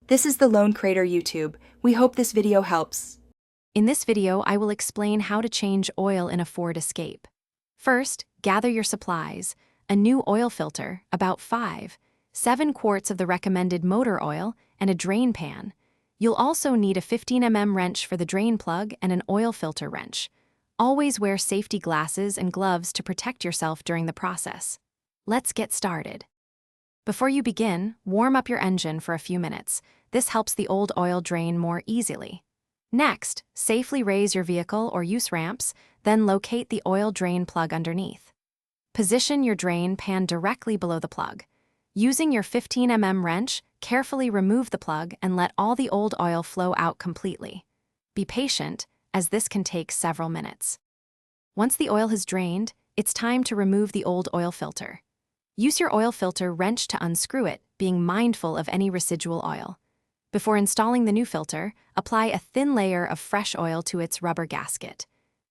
This is the Lone Crater YouTube. We hope this video helps. In this video, I will explain how to change oil in a Ford Escape. First, gather your supplies: a new oil filter, about 7 quarts of the recommended motor oil, and a drain pan. You'll also need a 15 mm wrench for the drain plug and an oil filter wrench. Always wear safety glasses and gloves to protect yourself during the process. Let's get started. Before you begin, warm up your engine for a few minutes. This helps the old oil drain more easily. Next, safely raise your vehicle or use ramps, then locate the oil drain plug underneath. Position your drain pan directly below the plug. Using your 15 mm wrench, carefully remove the plug and let all the old oil flow out completely. Be patient, as this can take several minutes. Once the oil has drained, it's time to remove the old oil filter. Use your oil filter wrench to unscrew it, being mindful of any residual oil. Before installing the new filter, apply a thin layer of fresh oil to its rubber gasket.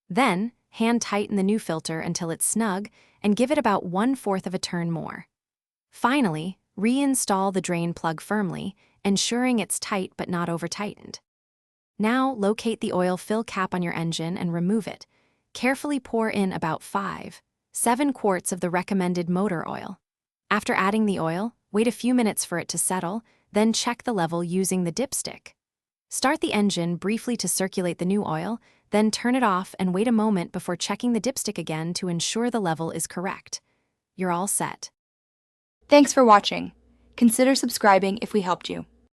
Then, hand tighten the new filter until it's snug and give it about 1/4 of a turn more. Finally, reinstall the drain plug firmly, ensuring it's tight but not over-tightened. Now, locate the oil fill cap on your engine and remove it. Carefully pour in about 7 quarts of the recommended motor oil. After adding the oil, wait a few minutes for it to settle, then check the level using the dipstick. Start the engine briefly to circulate the new oil, then turn it off and wait a moment before checking the dipstick again to ensure the level is correct. You're all set. Thanks for watching. Consider subscribing if we helped you.